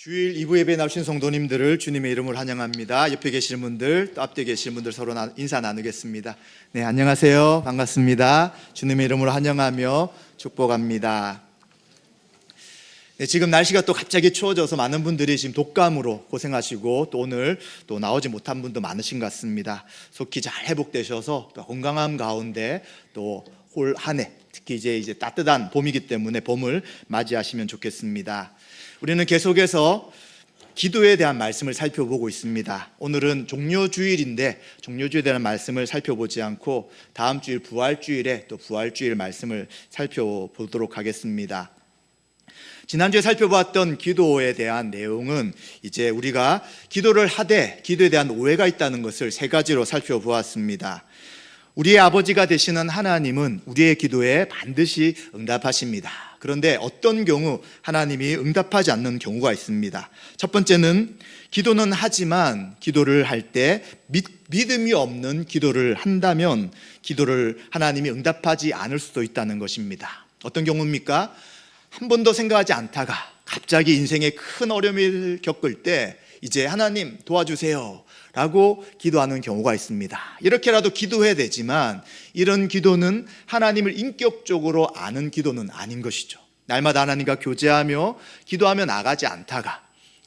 주일 2부 예배에 나오신 성도님들을 주님의 이름으로 환영합니다. 옆에 계시는 분들 또 앞에 계시는 분들 서로 인사 나누겠습니다. 네, 안녕하세요. 반갑습니다. 주님의 이름으로 환영하며 축복합니다. 네, 지금 날씨가 또 갑자기 추워져서 많은 분들이 지금 독감으로 고생하시고 또 오늘 또 나오지 못한 분도 많으신 것 같습니다. 속히 잘 회복되셔서 또 건강함 가운데 또 올 한 해 특히 이제 따뜻한 봄이기 때문에 봄을 맞이하시면 좋겠습니다. 우리는 계속해서 기도에 대한 말씀을 살펴보고 있습니다. 오늘은 종료주일인데 종료주일에 대한 말씀을 살펴보지 않고 다음 주일 부활주일에 또 부활주일 말씀을 살펴보도록 하겠습니다. 지난주에 살펴봤던 기도에 대한 내용은 이제 우리가 기도를 하되 기도에 대한 오해가 있다는 것을 세 가지로 살펴보았습니다. 우리의 아버지가 되시는 하나님은 우리의 기도에 반드시 응답하십니다. 그런데 어떤 경우 하나님이 응답하지 않는 경우가 있습니다. 첫 번째는 기도는 하지만 기도를 할 때 믿음이 없는 기도를 한다면 기도를 하나님이 응답하지 않을 수도 있다는 것입니다. 어떤 경우입니까? 한 번도 생각하지 않다가 갑자기 인생에 큰 어려움을 겪을 때 이제 하나님 도와주세요 라고 기도하는 경우가 있습니다. 이렇게라도 기도해야 되지만 이런 기도는 하나님을 인격적으로 아는 기도는 아닌 것이죠. 날마다 하나님과 교제하며 기도하며 나가지 않다가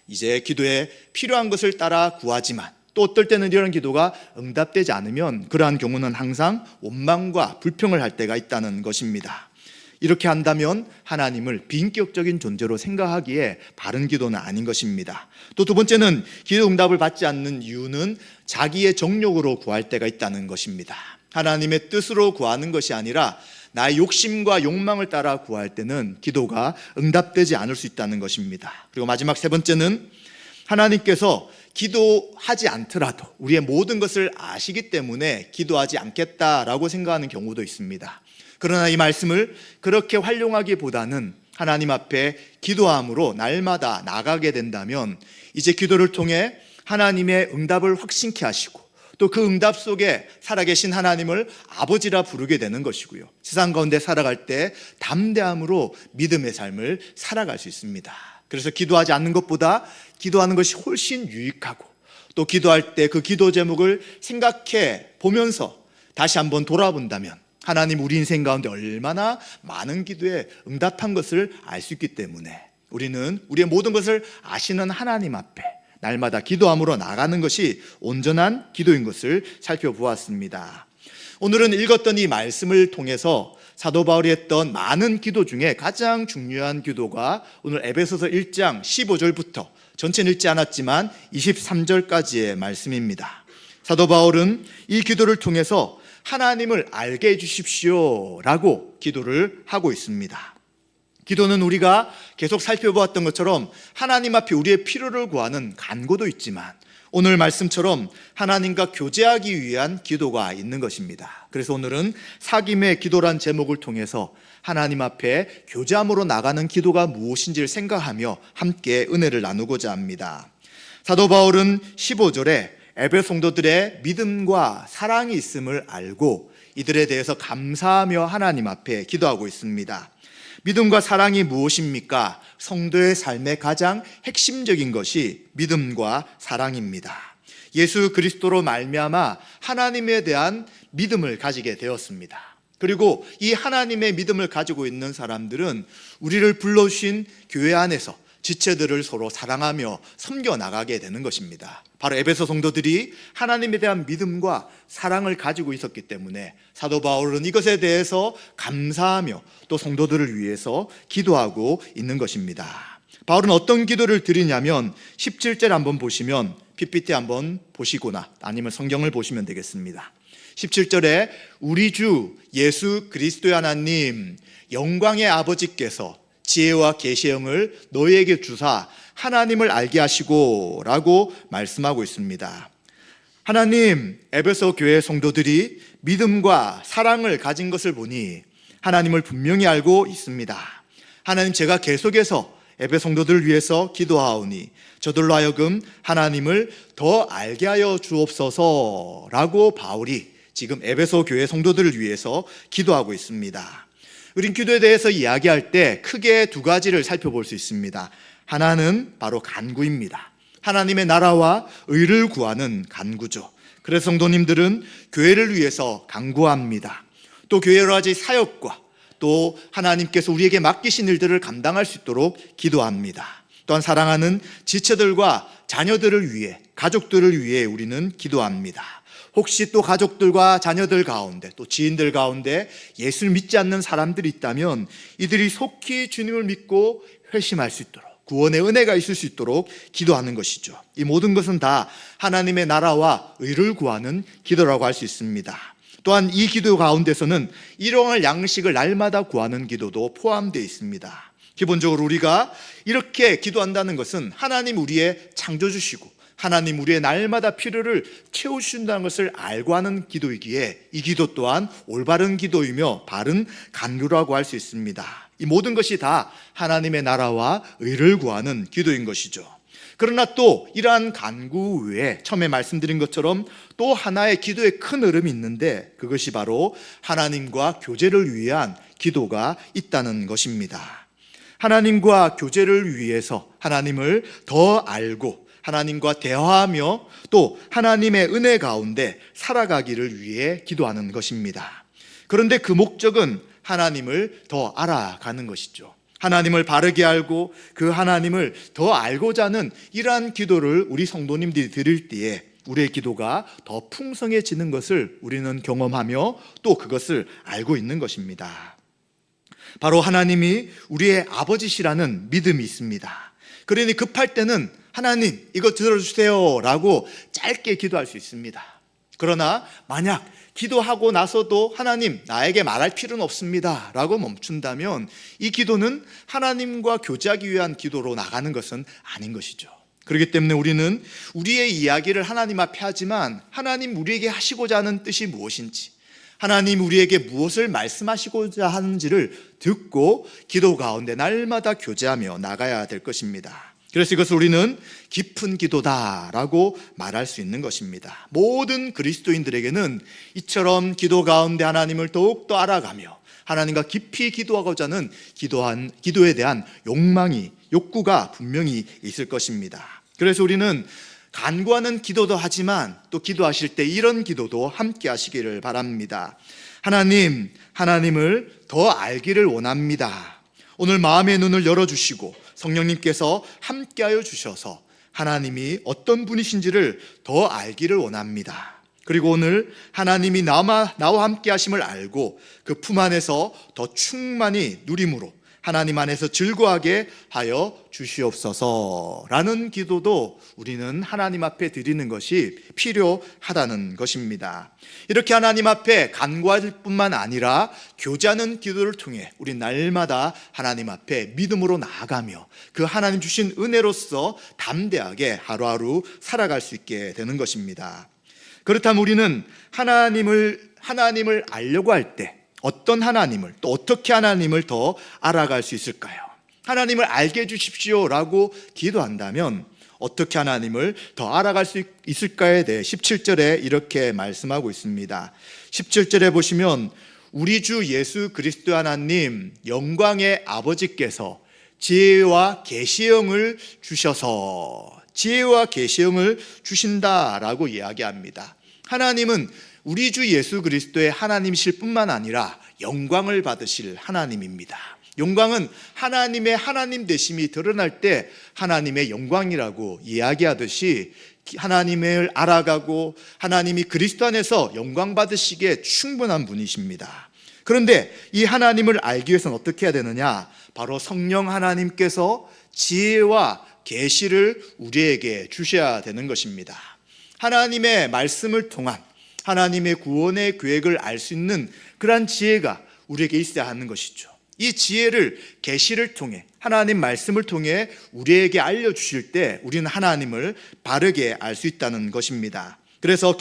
이제 기도에 필요한 것을 따라 구하지만 또 어떨 때는 이런 기도가 응답되지 않으면 그러한 경우는 항상 원망과 불평을 할 때가 있다는 것입니다. 이렇게 한다면 하나님을 비인격적인 존재로 생각하기에 바른 기도는 아닌 것입니다. 또 두 번째는 기도 응답을 받지 않는 이유는 자기의 정욕으로 구할 때가 있다는 것입니다. 하나님의 뜻으로 구하는 것이 아니라 나의 욕심과 욕망을 따라 구할 때는 기도가 응답되지 않을 수 있다는 것입니다. 그리고 마지막 세 번째는 하나님께서 기도하지 않더라도 우리의 모든 것을 아시기 때문에 기도하지 않겠다라고 생각하는 경우도 있습니다. 그러나 이 말씀을 그렇게 활용하기보다는 하나님 앞에 기도함으로 날마다 나가게 된다면 이제 기도를 통해 하나님의 응답을 확신케 하시고 또 그 응답 속에 살아계신 하나님을 아버지라 부르게 되는 것이고요. 세상 가운데 살아갈 때 담대함으로 믿음의 삶을 살아갈 수 있습니다. 그래서 기도하지 않는 것보다 기도하는 것이 훨씬 유익하고 또 기도할 때 그 기도 제목을 생각해 보면서 다시 한번 돌아본다면 하나님 우리 인생 가운데 얼마나 많은 기도에 응답한 것을 알 수 있기 때문에 우리는 우리의 모든 것을 아시는 하나님 앞에 날마다 기도함으로 나가는 것이 온전한 기도인 것을 살펴보았습니다. 오늘은 읽었던 이 말씀을 통해서 사도 바울이 했던 많은 기도 중에 가장 중요한 기도가 오늘 에베소서 1장 15절부터 전체는 읽지 않았지만 23절까지의 말씀입니다. 사도 바울은 이 기도를 통해서 하나님을 알게 해주십시오 라고 기도를 하고 있습니다. 기도는 우리가 계속 살펴보았던 것처럼 하나님 앞에 우리의 필요를 구하는 간구도 있지만 오늘 말씀처럼 하나님과 교제하기 위한 기도가 있는 것입니다. 그래서 오늘은 사귐의 기도란 제목을 통해서 하나님 앞에 교제함으로 나가는 기도가 무엇인지를 생각하며 함께 은혜를 나누고자 합니다. 사도 바울은 15절에 에베소 성도들의 믿음과 사랑이 있음을 알고 이들에 대해서 감사하며 하나님 앞에 기도하고 있습니다. 믿음과 사랑이 무엇입니까? 성도의 삶의 가장 핵심적인 것이 믿음과 사랑입니다. 예수 그리스도로 말미암아 하나님에 대한 믿음을 가지게 되었습니다. 그리고 이 하나님의 믿음을 가지고 있는 사람들은 우리를 불러주신 교회 안에서 지체들을 서로 사랑하며 섬겨나가게 되는 것입니다. 바로 에베소 성도들이 하나님에 대한 믿음과 사랑을 가지고 있었기 때문에 사도 바울은 이것에 대해서 감사하며 또 성도들을 위해서 기도하고 있는 것입니다. 바울은 어떤 기도를 드리냐면 17절 한번 보시면 PPT 한번 보시거나 아니면 성경을 보시면 되겠습니다. 17절에 우리 주 예수 그리스도의 하나님 영광의 아버지께서 지혜와 계시의 영을 너희에게 주사 하나님을 알게 하시고 라고 말씀하고 있습니다. 하나님, 에베소 교회 성도들이 믿음과 사랑을 가진 것을 보니 하나님을 분명히 알고 있습니다. 하나님, 제가 계속해서 에베소 성도들을 위해서 기도하오니 저들로 하여금 하나님을 더 알게 하여 주옵소서 라고 바울이 지금 에베소 교회 성도들을 위해서 기도하고 있습니다. 우린 기도에 대해서 이야기할 때 크게 두 가지를 살펴볼 수 있습니다. 하나는 바로 간구입니다. 하나님의 나라와 의를 구하는 간구죠. 그래서 성도님들은 교회를 위해서 간구합니다. 또 교회로 하지 사역과 또 하나님께서 우리에게 맡기신 일들을 감당할 수 있도록 기도합니다. 또한 사랑하는 지체들과 자녀들을 위해, 가족들을 위해 우리는 기도합니다. 혹시 또 가족들과 자녀들 가운데 또 지인들 가운데 예수를 믿지 않는 사람들이 있다면 이들이 속히 주님을 믿고 회심할 수 있도록, 구원의 은혜가 있을 수 있도록 기도하는 것이죠. 이 모든 것은 다 하나님의 나라와 의를 구하는 기도라고 할 수 있습니다. 또한 이 기도 가운데서는 일용할 양식을 날마다 구하는 기도도 포함되어 있습니다. 기본적으로 우리가 이렇게 기도한다는 것은 하나님 우리의 창조주시고 하나님 우리의 날마다 필요를 채우신다는 것을 알고 하는 기도이기에 이 기도 또한 올바른 기도이며 바른 간구라고 할 수 있습니다. 이 모든 것이 다 하나님의 나라와 의를 구하는 기도인 것이죠. 그러나 또 이러한 간구 외에 처음에 말씀드린 것처럼 또 하나의 기도의 큰 흐름이 있는데 그것이 바로 하나님과 교제를 위한 기도가 있다는 것입니다. 하나님과 교제를 위해서 하나님을 더 알고 하나님과 대화하며 또 하나님의 은혜 가운데 살아가기를 위해 기도하는 것입니다. 그런데 그 목적은 하나님을 더 알아가는 것이죠. 하나님을 바르게 알고 그 하나님을 더 알고자 하는 이러한 기도를 우리 성도님들이 드릴 때에 우리의 기도가 더 풍성해지는 것을 우리는 경험하며 또 그것을 알고 있는 것입니다. 바로 하나님이 우리의 아버지시라는 믿음이 있습니다. 그러니 급할 때는 하나님 이거 들어주세요 라고 짧게 기도할 수 있습니다. 그러나 만약 기도하고 나서도 하나님 나에게 말할 필요는 없습니다 라고 멈춘다면 이 기도는 하나님과 교제하기 위한 기도로 나가는 것은 아닌 것이죠. 그렇기 때문에 우리는 우리의 이야기를 하나님 앞에 하지만 하나님 우리에게 하시고자 하는 뜻이 무엇인지, 하나님 우리에게 무엇을 말씀하시고자 하는지를 듣고 기도 가운데 날마다 교제하며 나가야 될 것입니다. 그래서 이것을 우리는 깊은 기도다라고 말할 수 있는 것입니다. 모든 그리스도인들에게는 이처럼 기도 가운데 하나님을 더욱더 알아가며 하나님과 깊이 기도하고자 하는 기도에 대한 욕구가 분명히 있을 것입니다. 그래서 우리는 간구하는 기도도 하지만 또 기도하실 때 이런 기도도 함께 하시기를 바랍니다. 하나님을 더 알기를 원합니다. 오늘 마음의 눈을 열어주시고 성령님께서 함께하여 주셔서 하나님이 어떤 분이신지를 더 알기를 원합니다. 그리고 오늘 하나님이 나와 함께 하심을 알고 그 품 안에서 더 충만히 누림으로 하나님 안에서 즐거워하게 하여 주시옵소서라는 기도도 우리는 하나님 앞에 드리는 것이 필요하다는 것입니다. 이렇게 하나님 앞에 간구할 뿐만 아니라 교제하는 기도를 통해 우리 날마다 하나님 앞에 믿음으로 나아가며 그 하나님 주신 은혜로서 담대하게 하루하루 살아갈 수 있게 되는 것입니다. 그렇다면 우리는 하나님을 알려고 할 때 어떤 하나님을 또 어떻게 하나님을 더 알아갈 수 있을까요? 하나님을 알게 해주십시오 라고 기도한다면 어떻게 하나님을 더 알아갈 수 있을까에 대해 17절에 이렇게 말씀하고 있습니다. 17절에 보시면 우리 주 예수 그리스도 하나님 영광의 아버지께서 지혜와 계시의 영을 주셔서 지혜와 계시의 영을 주신다라고 이야기합니다. 하나님은 우리 주 예수 그리스도의 하나님이실 뿐만 아니라 영광을 받으실 하나님입니다. 영광은 하나님의 하나님 되심이 드러날 때 하나님의 영광이라고 이야기하듯이 하나님을 알아가고 하나님이 그리스도 안에서 영광 받으시기에 충분한 분이십니다. 그런데 이 하나님을 알기 위해서는 어떻게 해야 되느냐? 바로 성령 하나님께서 지혜와 계시를 우리에게 주셔야 되는 것입니다. 하나님의 말씀을 통한 하나님의 구원의 계획을 알 수 있는 그러한 지혜가 우리에게 있어야 하는 것이죠. 이 지혜를 계시를 통해 하나님 말씀을 통해 우리에게 알려주실 때 우리는 하나님을 바르게 알 수 있다는 것입니다. 그래서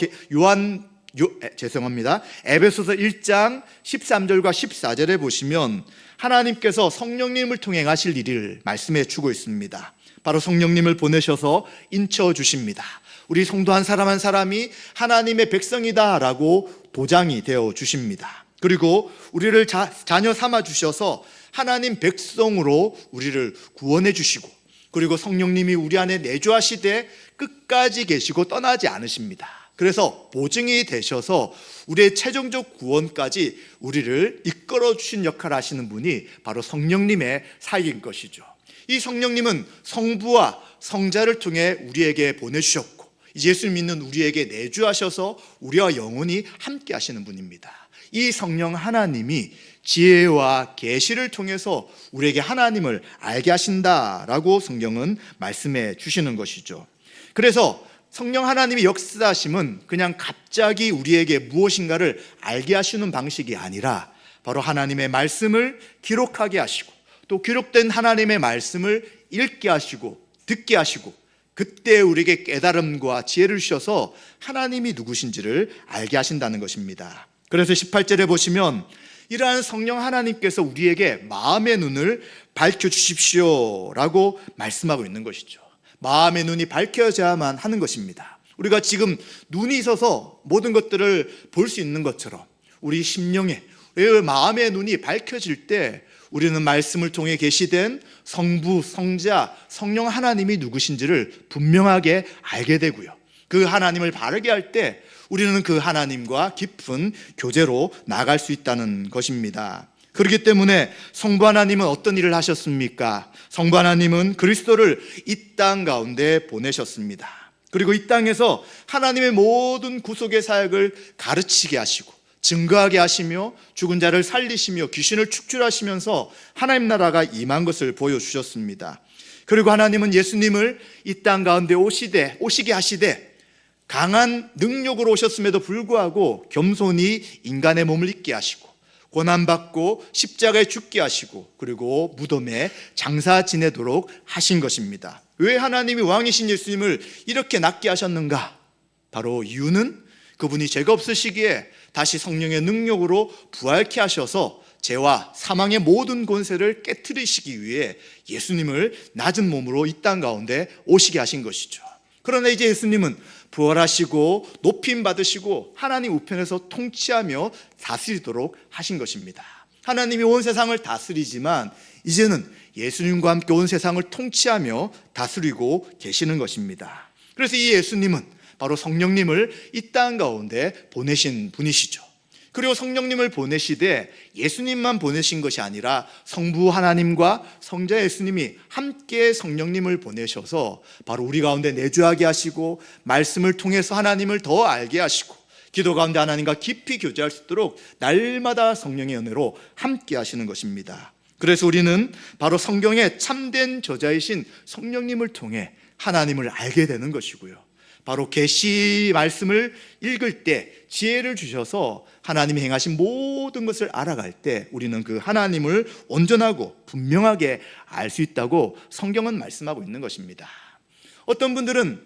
에베소서 1장 13절과 14절에 보시면 하나님께서 성령님을 통해 하실 일을 말씀해 주고 있습니다. 바로 성령님을 보내셔서 인쳐 주십니다. 우리 성도 한 사람이 하나님의 백성이다라고 보장이 되어 주십니다. 그리고 우리를 자녀 삼아 주셔서 하나님 백성으로 우리를 구원해 주시고 그리고 성령님이 우리 안에 내주하시되 끝까지 계시고 떠나지 않으십니다. 그래서 보증이 되셔서 우리의 최종적 구원까지 우리를 이끌어 주신 역할을 하시는 분이 바로 성령님의 사역인 것이죠. 이 성령님은 성부와 성자를 통해 우리에게 보내주셨고 이제 예수를 믿는 우리에게 내주하셔서 우리와 영원히 함께 하시는 분입니다. 이 성령 하나님이 지혜와 계시를 통해서 우리에게 하나님을 알게 하신다라고 성경은 말씀해 주시는 것이죠. 그래서 성령 하나님의 역사하심은 그냥 갑자기 우리에게 무엇인가를 알게 하시는 방식이 아니라 바로 하나님의 말씀을 기록하게 하시고 또 기록된 하나님의 말씀을 읽게 하시고 듣게 하시고 그때 우리에게 깨달음과 지혜를 주셔서 하나님이 누구신지를 알게 하신다는 것입니다. 그래서 18절에 보시면 이러한 성령 하나님께서 우리에게 마음의 눈을 밝혀주십시오 라고 말씀하고 있는 것이죠. 마음의 눈이 밝혀져야만 하는 것입니다. 우리가 지금 눈이 있어서 모든 것들을 볼 수 있는 것처럼 우리 심령에, 우리 마음의 눈이 밝혀질 때 우리는 말씀을 통해 계시된 성부, 성자, 성령 하나님이 누구신지를 분명하게 알게 되고요. 그 하나님을 바르게 할 때 우리는 그 하나님과 깊은 교제로 나아갈 수 있다는 것입니다. 그렇기 때문에 성부 하나님은 어떤 일을 하셨습니까? 성부 하나님은 그리스도를 이 땅 가운데 보내셨습니다. 그리고 이 땅에서 하나님의 모든 구속의 사역을 가르치게 하시고 증거하게 하시며 죽은 자를 살리시며 귀신을 축출하시면서 하나님 나라가 임한 것을 보여주셨습니다. 그리고 하나님은 예수님을 이 땅 가운데 오시게 하시되 강한 능력으로 오셨음에도 불구하고 겸손히 인간의 몸을 입게 하시고 고난받고 십자가에 죽게 하시고 그리고 무덤에 장사 지내도록 하신 것입니다. 왜 하나님이 왕이신 예수님을 이렇게 낫게 하셨는가? 바로 이유는 그분이 죄가 없으시기에 다시 성령의 능력으로 부활케 하셔서 죄와 사망의 모든 권세를 깨트리시기 위해 예수님을 낮은 몸으로 이 땅 가운데 오시게 하신 것이죠. 그러나 이제 예수님은 부활하시고 높임 받으시고 하나님 우편에서 통치하며 다스리도록 하신 것입니다. 하나님이 온 세상을 다스리지만 이제는 예수님과 함께 온 세상을 통치하며 다스리고 계시는 것입니다. 그래서 이 예수님은 바로 성령님을 이 땅 가운데 보내신 분이시죠. 그리고 성령님을 보내시되 예수님만 보내신 것이 아니라 성부 하나님과 성자 예수님이 함께 성령님을 보내셔서 바로 우리 가운데 내주하게 하시고 말씀을 통해서 하나님을 더 알게 하시고 기도 가운데 하나님과 깊이 교제할 수 있도록 날마다 성령의 은혜로 함께 하시는 것입니다. 그래서 우리는 바로 성경의 참된 저자이신 성령님을 통해 하나님을 알게 되는 것이고요. 바로 계시 말씀을 읽을 때 지혜를 주셔서 하나님이 행하신 모든 것을 알아갈 때 우리는 그 하나님을 온전하고 분명하게 알 수 있다고 성경은 말씀하고 있는 것입니다. 어떤 분들은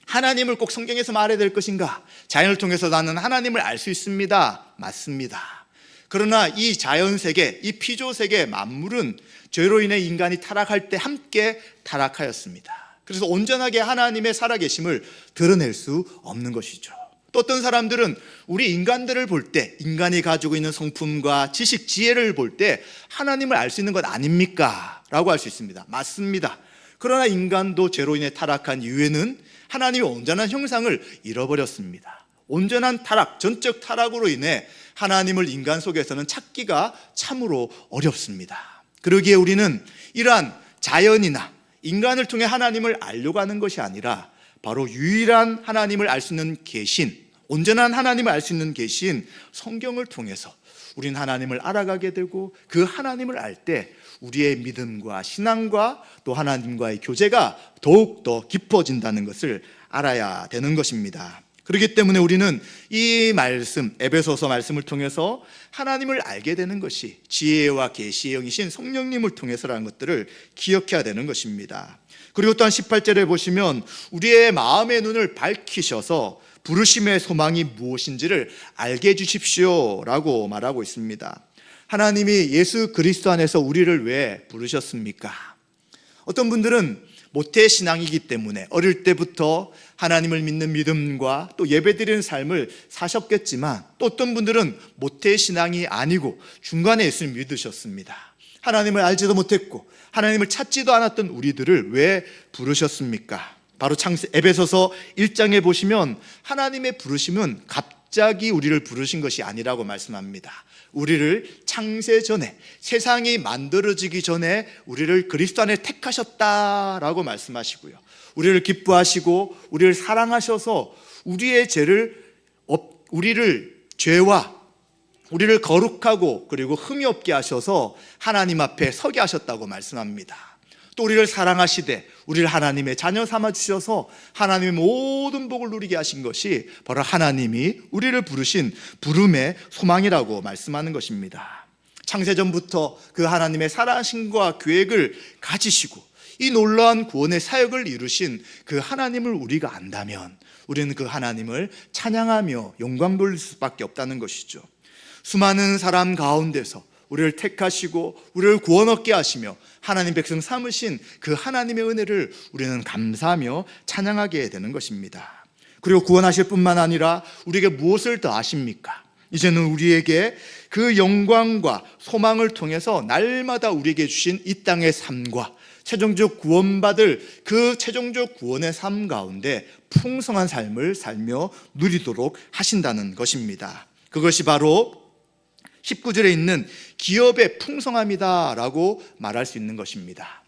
하나님을 꼭 성경에서 말해야 될 것인가? 자연을 통해서 나는 하나님을 알 수 있습니다. 맞습니다. 그러나 이 자연세계, 이 피조세계 만물은 죄로 인해 인간이 타락할 때 함께 타락하였습니다. 그래서 온전하게 하나님의 살아계심을 드러낼 수 없는 것이죠. 또 어떤 사람들은 우리 인간들을 볼 때 인간이 가지고 있는 성품과 지식, 지혜를 볼 때 하나님을 알 수 있는 것 아닙니까? 라고 할 수 있습니다. 맞습니다. 그러나 인간도 죄로 인해 타락한 이후에는 하나님의 온전한 형상을 잃어버렸습니다. 온전한 타락, 전적 타락으로 인해 하나님을 인간 속에서는 찾기가 참으로 어렵습니다. 그러기에 우리는 이러한 자연이나 인간을 통해 하나님을 알려고 하는 것이 아니라 바로 유일한 하나님을 알 수 있는 계신, 온전한 하나님을 알 수 있는 계신 성경을 통해서 우리는 하나님을 알아가게 되고 그 하나님을 알 때 우리의 믿음과 신앙과 또 하나님과의 교제가 더욱더 깊어진다는 것을 알아야 되는 것입니다. 그렇기 때문에 우리는 이 말씀, 에베소서 말씀을 통해서 하나님을 알게 되는 것이 지혜와 계시의 영이신 성령님을 통해서라는 것들을 기억해야 되는 것입니다. 그리고 또한 18절에 보시면 우리의 마음의 눈을 밝히셔서 부르심의 소망이 무엇인지를 알게 해주십시오 라고 말하고 있습니다. 하나님이 예수 그리스도 안에서 우리를 왜 부르셨습니까? 어떤 분들은 모태신앙이기 때문에 어릴 때부터 하나님을 믿는 믿음과 또 예배드리는 삶을 사셨겠지만 또 어떤 분들은 모태신앙이 아니고 중간에 예수를 믿으셨습니다. 하나님을 알지도 못했고 하나님을 찾지도 않았던 우리들을 왜 부르셨습니까? 바로 에베소서 1장에 보시면 하나님의 부르심은 갑자기 우리를 부르신 것이 아니라고 말씀합니다. 우리를 창세 전에, 세상이 만들어지기 전에 우리를 그리스도 안에 택하셨다라고 말씀하시고요, 우리를 기뻐하시고 우리를 사랑하셔서 우리를 죄와 우리를 거룩하고 그리고 흠이 없게 하셔서 하나님 앞에 서게 하셨다고 말씀합니다. 또 우리를 사랑하시되 우리를 하나님의 자녀 삼아 주셔서 하나님의 모든 복을 누리게 하신 것이 바로 하나님이 우리를 부르신 부름의 소망이라고 말씀하는 것입니다. 창세전부터 그 하나님의 살아신과 계획을 가지시고 이 놀라운 구원의 사역을 이루신 그 하나님을 우리가 안다면 우리는 그 하나님을 찬양하며 영광 돌릴 수밖에 없다는 것이죠. 수많은 사람 가운데서 우리를 택하시고 우리를 구원 얻게 하시며 하나님 백성 삼으신 그 하나님의 은혜를 우리는 감사하며 찬양하게 되는 것입니다. 그리고 구원하실 뿐만 아니라 우리에게 무엇을 더 하십니까? 이제는 우리에게 그 영광과 소망을 통해서 날마다 우리에게 주신 이 땅의 삶과 최종적 구원받을 그 최종적 구원의 삶 가운데 풍성한 삶을 살며 누리도록 하신다는 것입니다. 그것이 바로 19절에 있는 기업의 풍성함이다 라고 말할 수 있는 것입니다.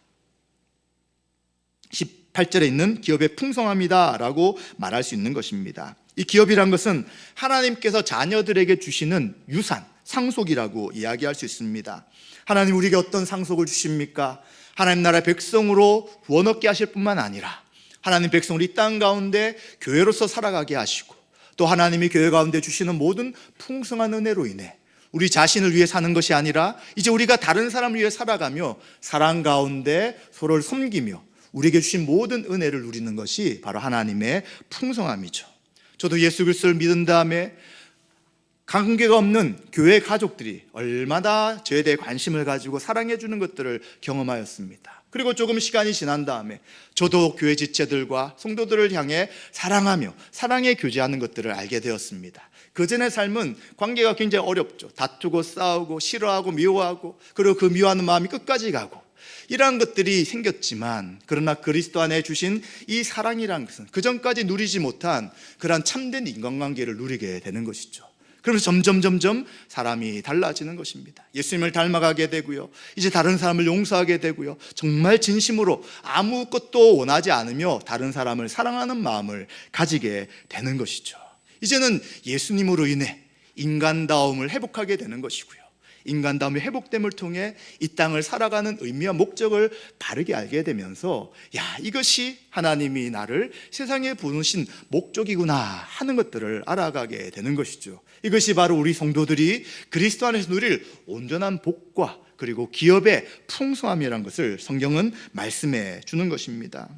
18절에 있는 기업의 풍성함이다 라고 말할 수 있는 것입니다. 이 기업이란 것은 하나님께서 자녀들에게 주시는 유산, 상속이라고 이야기할 수 있습니다. 하나님 우리에게 어떤 상속을 주십니까? 하나님 나라의 백성으로 구원 얻게 하실 뿐만 아니라 하나님 백성을 이 땅 가운데 교회로서 살아가게 하시고 또 하나님이 교회 가운데 주시는 모든 풍성한 은혜로 인해 우리 자신을 위해 사는 것이 아니라 이제 우리가 다른 사람을 위해 살아가며 사랑 가운데 서로를 섬기며 우리에게 주신 모든 은혜를 누리는 것이 바로 하나님의 풍성함이죠. 저도 예수 그리스도를 믿은 다음에 관계가 없는 교회 가족들이 얼마나 저에 대해 관심을 가지고 사랑해 주는 것들을 경험하였습니다. 그리고 조금 시간이 지난 다음에 저도 교회 지체들과 성도들을 향해 사랑하며 사랑의 교제하는 것들을 알게 되었습니다. 그전의 삶은 관계가 굉장히 어렵죠. 다투고 싸우고 싫어하고 미워하고 그리고 그 미워하는 마음이 끝까지 가고 이러한 것들이 생겼지만 그러나 그리스도 안에 주신 이 사랑이라는 것은 그전까지 누리지 못한 그러한 참된 인간관계를 누리게 되는 것이죠. 그러면서 점점 사람이 달라지는 것입니다. 예수님을 닮아가게 되고요, 이제 다른 사람을 용서하게 되고요, 정말 진심으로 아무것도 원하지 않으며 다른 사람을 사랑하는 마음을 가지게 되는 것이죠. 이제는 예수님으로 인해 인간다움을 회복하게 되는 것이고요, 인간다움이 회복됨을 통해 이 땅을 살아가는 의미와 목적을 바르게 알게 되면서 이것이 하나님이 나를 세상에 부르신 목적이구나 하는 것들을 알아가게 되는 것이죠. 이것이 바로 우리 성도들이 그리스도 안에서 누릴 온전한 복과 그리고 기업의 풍성함이라는 것을 성경은 말씀해 주는 것입니다.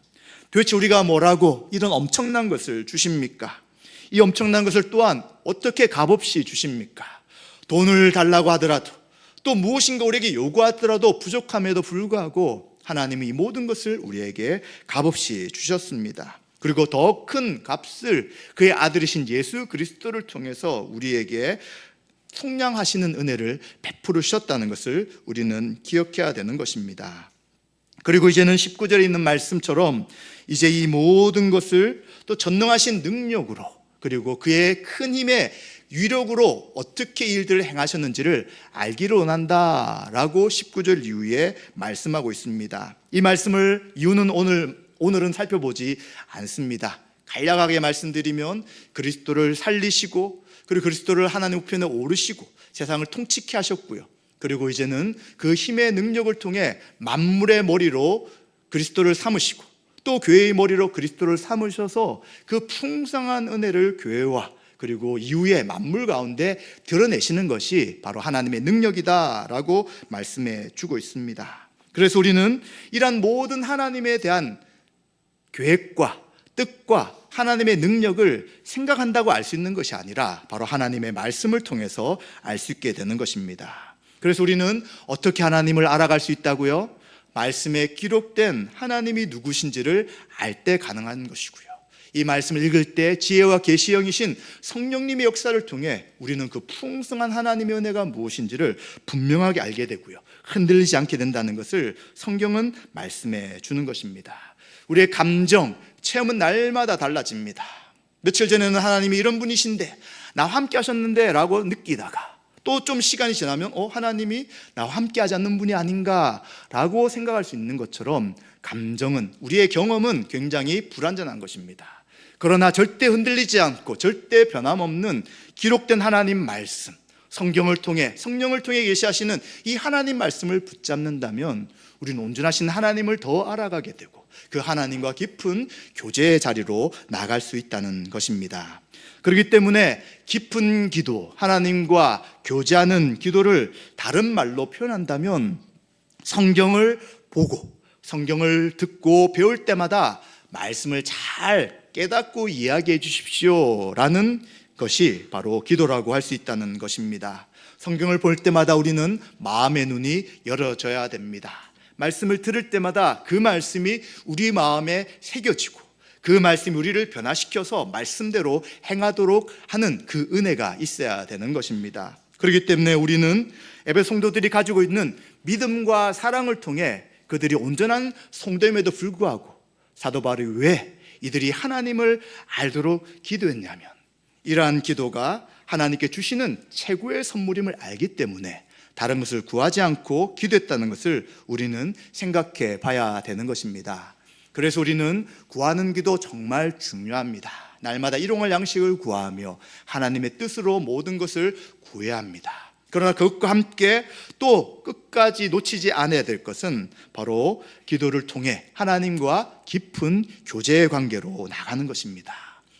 도대체 우리가 뭐라고 이런 엄청난 것을 주십니까? 이 엄청난 것을 또한 어떻게 값없이 주십니까? 돈을 달라고 하더라도 또 무엇인가 우리에게 요구하더라도 부족함에도 불구하고 하나님이 이 모든 것을 우리에게 값없이 주셨습니다. 그리고 더 큰 값을 그의 아들이신 예수 그리스도를 통해서 우리에게 속량하시는 은혜를 베풀어 주셨다는 것을 우리는 기억해야 되는 것입니다. 그리고 이제는 19절에 있는 말씀처럼 이제 이 모든 것을 또 전능하신 능력으로 그리고 그의 큰 힘의 위력으로 어떻게 일들을 행하셨는지를 알기를 원한다라고 19절 이후에 말씀하고 있습니다. 이 말씀을 이유는 오늘은 살펴보지 않습니다. 간략하게 말씀드리면 그리스도를 살리시고 그리고 그리스도를 하나님 우편에 오르시고 세상을 통치케 하셨고요, 그리고 이제는 그 힘의 능력을 통해 만물의 머리로 그리스도를 삼으시고 또 교회의 머리로 그리스도를 삼으셔서 그 풍성한 은혜를 교회와 그리고 이후에 만물 가운데 드러내시는 것이 바로 하나님의 능력이다라고 말씀해 주고 있습니다. 그래서 우리는 이러한 모든 하나님에 대한 계획과 뜻과 하나님의 능력을 생각한다고 알 수 있는 것이 아니라 바로 하나님의 말씀을 통해서 알 수 있게 되는 것입니다. 그래서 우리는 어떻게 하나님을 알아갈 수 있다고요? 말씀에 기록된 하나님이 누구신지를 알 때 가능한 것이고요, 이 말씀을 읽을 때 지혜와 계시 영이신 성령님의 역사를 통해 우리는 그 풍성한 하나님의 은혜가 무엇인지를 분명하게 알게 되고요, 흔들리지 않게 된다는 것을 성경은 말씀해 주는 것입니다. 우리의 감정, 체험은 날마다 달라집니다. 며칠 전에는 하나님이 이런 분이신데, 나와 함께 하셨는데 라고 느끼다가 또 좀 시간이 지나면 하나님이 나와 함께 하지 않는 분이 아닌가 라고 생각할 수 있는 것처럼, 감정은, 우리의 경험은 굉장히 불완전한 것입니다. 그러나 절대 흔들리지 않고 절대 변함없는 기록된 하나님 말씀, 성경을 통해, 성령을 통해 계시하시는 이 하나님 말씀을 붙잡는다면 우리는 온전하신 하나님을 더 알아가게 되고 그 하나님과 깊은 교제의 자리로 나갈 수 있다는 것입니다. 그렇기 때문에 깊은 기도, 하나님과 교제하는 기도를 다른 말로 표현한다면, 성경을 보고 성경을 듣고 배울 때마다 말씀을 잘 깨닫고 이야기해 주십시오 라는 것이 바로 기도라고 할 수 있다는 것입니다. 성경을 볼 때마다 우리는 마음의 눈이 열어져야 됩니다. 말씀을 들을 때마다 그 말씀이 우리 마음에 새겨지고 그 말씀이 우리를 변화시켜서 말씀대로 행하도록 하는 그 은혜가 있어야 되는 것입니다. 그렇기 때문에 우리는 에베소 성도들이 가지고 있는 믿음과 사랑을 통해 그들이 온전한 성도임에도 불구하고 사도 바울이 왜 이들이 하나님을 알도록 기도했냐면, 이러한 기도가 하나님께 주시는 최고의 선물임을 알기 때문에 다른 것을 구하지 않고 기도했다는 것을 우리는 생각해 봐야 되는 것입니다. 그래서 우리는 구하는 기도 정말 중요합니다. 날마다 일용할 양식을 구하며 하나님의 뜻으로 모든 것을 구해야 합니다. 그러나 그것과 함께 또 끝까지 놓치지 않아야 될 것은 바로 기도를 통해 하나님과 깊은 교제의 관계로 나가는 것입니다.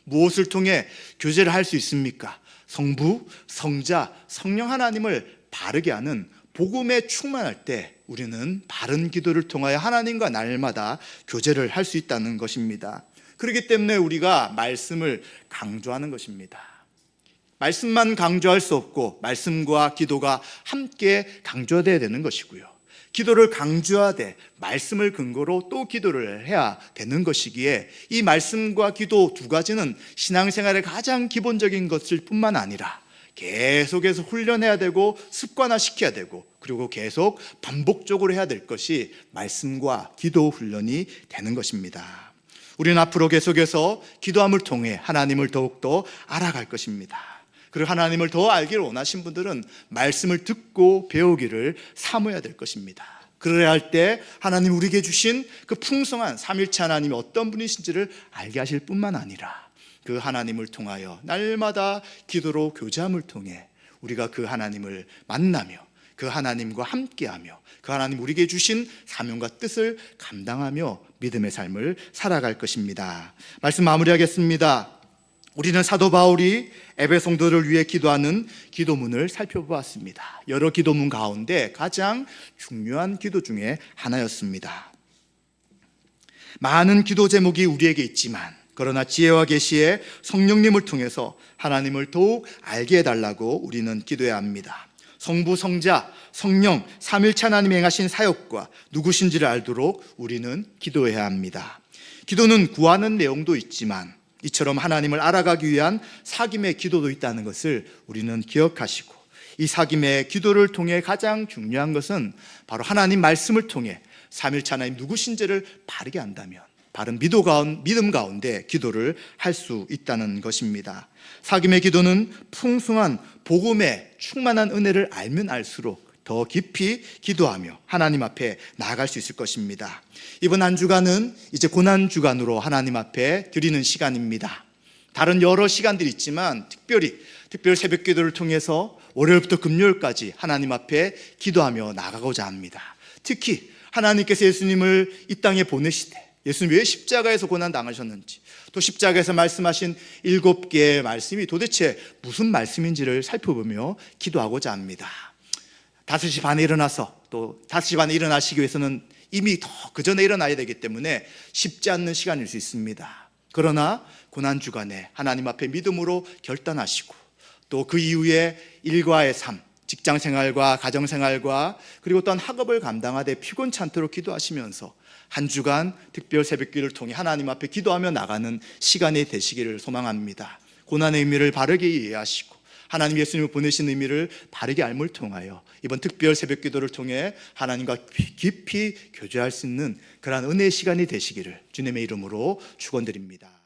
무엇을 통해 교제를 할 수 있습니까? 성부, 성자, 성령 하나님을 바르게 하는 복음에 충만할 때 우리는 바른 기도를 통하여 하나님과 날마다 교제를 할 수 있다는 것입니다. 그렇기 때문에 우리가 말씀을 강조하는 것입니다. 말씀만 강조할 수 없고 말씀과 기도가 함께 강조되어야 되는 것이고요, 기도를 강조하되 말씀을 근거로 또 기도를 해야 되는 것이기에 이 말씀과 기도 두 가지는 신앙생활의 가장 기본적인 것일 뿐만 아니라 계속해서 훈련해야 되고 습관화시켜야 되고 그리고 계속 반복적으로 해야 될 것이 말씀과 기도 훈련이 되는 것입니다. 우리는 앞으로 계속해서 기도함을 통해 하나님을 더욱더 알아갈 것입니다. 그리고 하나님을 더 알기를 원하신 분들은 말씀을 듣고 배우기를 사모해야 될 것입니다. 그래야 할 때 하나님 우리에게 주신 그 풍성한 삼위일체 하나님이 어떤 분이신지를 알게 하실 뿐만 아니라 그 하나님을 통하여 날마다 기도로 교제함을 통해 우리가 그 하나님을 만나며 그 하나님과 함께하며 그 하나님 우리에게 주신 사명과 뜻을 감당하며 믿음의 삶을 살아갈 것입니다. 말씀 마무리하겠습니다. 우리는 사도 바울이 에베소 성도를 위해 기도하는 기도문을 살펴보았습니다. 여러 기도문 가운데 가장 중요한 기도 중에 하나였습니다. 많은 기도 제목이 우리에게 있지만 그러나 지혜와 계시의 성령님을 통해서 하나님을 더욱 알게 해달라고 우리는 기도해야 합니다. 성부, 성자, 성령, 삼위일체 하나님이 행하신 사역과 누구신지를 알도록 우리는 기도해야 합니다. 기도는 구하는 내용도 있지만 이처럼 하나님을 알아가기 위한 사귐의 기도도 있다는 것을 우리는 기억하시고, 이 사귐의 기도를 통해 가장 중요한 것은 바로 하나님 말씀을 통해 삼위일체 하나님 누구신지를 바르게 안다면 바른 믿음 가운데 기도를 할 수 있다는 것입니다. 사귐의 기도는 풍성한 복음의 충만한 은혜를 알면 알수록 더 깊이 기도하며 하나님 앞에 나아갈 수 있을 것입니다. 이번 한 주간은 이제 고난주간으로 하나님 앞에 드리는 시간입니다. 다른 여러 시간들이 있지만 특별히 새벽 기도를 통해서 월요일부터 금요일까지 하나님 앞에 기도하며 나가고자 합니다. 특히 하나님께서 예수님을 이 땅에 보내시되 예수님 왜 십자가에서 고난당하셨는지, 또 십자가에서 말씀하신 7개의 말씀이 도대체 무슨 말씀인지를 살펴보며 기도하고자 합니다. 5시 반에 일어나서, 또 5시 반에 일어나시기 위해서는 이미 더 그 전에 일어나야 되기 때문에 쉽지 않는 시간일 수 있습니다. 그러나 고난주간에 하나님 앞에 믿음으로 결단하시고 또 그 이후에 일과의 삶, 직장 생활과 가정 생활과 그리고 또한 학업을 감당하되 피곤치 않도록 기도하시면서 한 주간 특별 새벽기를 통해 하나님 앞에 기도하며 나가는 시간이 되시기를 소망합니다. 고난의 의미를 바르게 이해하시고 하나님 예수님을 보내신 의미를 바르게 알물 통하여 이번 특별 새벽기도를 통해 하나님과 깊이 교제할 수 있는 그러한 은혜의 시간이 되시기를 주님의 이름으로 축원드립니다.